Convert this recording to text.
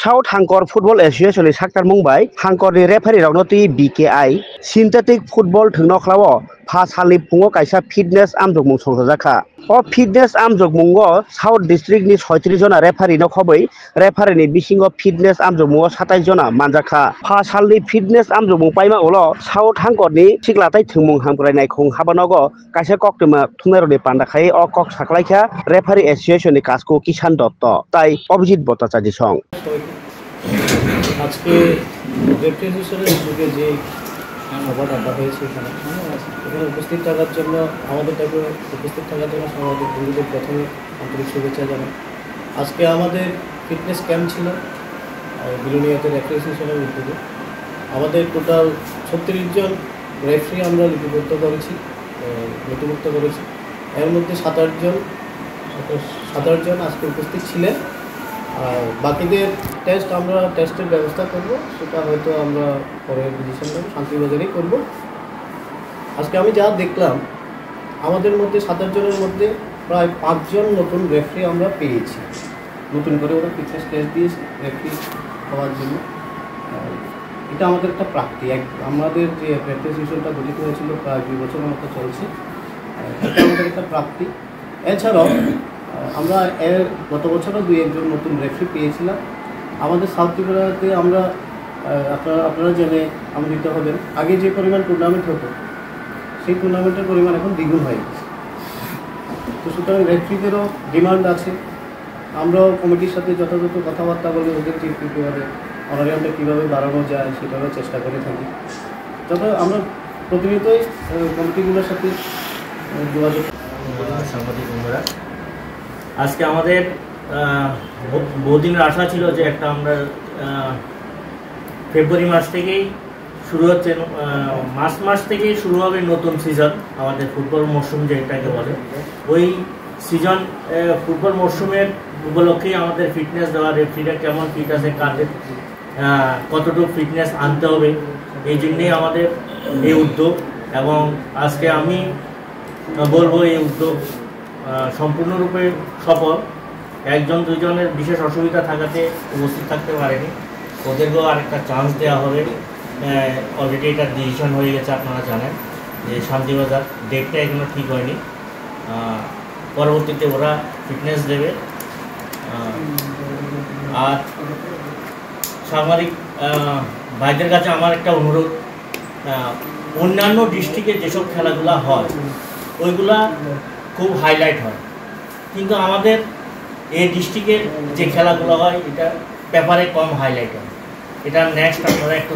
South हांकर football association साक्तार मुंबाई हांकरनि रेफारि रावनति बीकेआई सिंथेटिक फुटबल थंनख्लाव फासालि फुङाव कायसा फिटनेस आमजोग मुं संजाखा अ फिटनेस आमजोग मुंगो साउथ डिस्ट्रिक्ट नि 36 जना रेफारि न खबै रेफारिनि बिसिङाव फिटनेस आमजोग मुङाव 27 जना मानजाखा फासालनि फिटनेस आमजोग मुं पाइमा उल साउथ हांकरनि सिगलाताय थंमुं हामग्रायनाय खुं हाबानगो कायसा कक्टमा थुंनारनि पान्डाखाय अ कक साखलायखा रेफारि एसोसिएशन नि कासको किसान दत्त ताई अभिजित भट्टाचार्य सं আজকে রেফ্রিজারেশনের যুগে যে আবার আড্ডা হয়েছে এখানে উপস্থিত থাকার জন্য আমাদের টাইপে উপস্থিত থাকার জন্য আমাদের বন্ধুদের প্রথমে আন্তরিক শুভেচ্ছা জানাই। আজকে আমাদের ফিটনেস ক্যাম্প ছিল বিলোনিয়াতে রেফ্রিজারেশনের উদ্যোগে। আমাদের টোটাল 36 জন রেফারি আমরা লিপিবদ্ধ করেছি, নথিভুক্ত করেছি। এর মধ্যে 7 জন আজকে উপস্থিত ছিলেন। আর বাকিদের আমরা টেস্টের ব্যবস্থা করব, সেটা হয়তো আমরা পরে ডিসিশন নেব, শান্তিবাজারেই করব। আজকে আমি যা দেখলাম আমাদের মধ্যে 7 জনের মধ্যে প্রায় 5 জন নতুন রেফারি আমরা পেয়েছি। নতুন করে ওরা ফিটনেস টেস্ট দিয়েছে রেফারি হওয়ার জন্য। এটা আমাদের একটা প্রাপ্তি। আমাদের যে প্র্যাকটিস সেশনটা গঠিত হয়েছিল প্রায় 2 বছরের মতো চলছে, এটা আমাদের একটা প্রাপ্তি। এছাড়াও আমরা গত বছরও 2-1 জন নতুন রেফারি পেয়েছিলাম। আমাদের সাউথ ত্রিপুরাতে আমরা আপনারা জেনে আমন্ত্রিত হবেন, আগে যে পরিমাণ টুর্নামেন্ট হতো সেই টুর্নামেন্টের পরিমাণ এখন দ্বিগুণ হয়ে গেছে। তো সুতরাং রেফারিদেরও ডিমান্ড আছে। আমরাও কমিটির সাথে যথাযথ কথাবার্তা বলে ওদের ঠিক কীভাবে অনারিয়ামটা কীভাবে বাড়ানো যায় সেটারও চেষ্টা করে থাকি। তবে আমরা প্রতিনিয়তই কমিটিগুলোর সাথে যোগাযোগ। সাংবাদিক বন্ধুরা, আজকে আমাদের বহুদিনের আশা ছিল যে একটা আমরা ফেব্রুয়ারি মাস থেকেই শুরু হচ্ছে, মার্চ মাস থেকেই শুরু হবে নতুন সিজন, আমাদের ফুটবল মরশুম যেটাকে বলে। ওই সিজন ফুটবল মরশুমের উপলক্ষেই আমাদের ফিটনেস দেওয়া, রেফারিরা কেমন ফিট আছে, কাদের কতটুকু ফিটনেস আনতে হবে, এই জন্যেই আমাদের এই উদ্যোগ। এবং আজকে আমি বলবো এই উদ্যোগ সম্পূর্ণরূপে সফল। 1-2 জনের বিশেষ অসুবিধা থাকাতে উপস্থিত থাকতে পারেনি, ওদেরকেও আরেকটা চান্স দেওয়া হবে। অলরেডি এটা ডিসিশন হয়ে গেছে, আপনারা জানেন যে শান্তিবাজার ডেটটা এখনো ঠিক হয়নি। পরবর্তীতে ওরা ফিটনেস দেবে। আর সাংবাদিক ভাইদের কাছে আমার একটা অনুরোধ, অন্যান্য ডিস্ট্রিক্টে যেসব খেলাধুলা হয় ওইগুলা খুব হাইলাইট হয়, কিন্তু আমাদের এই ডিস্ট্রিক্টের যে খেলাগুলো হয় এটা পেপারে কম হাইলাইট হয়। এটা নেক্সট আপনারা একটু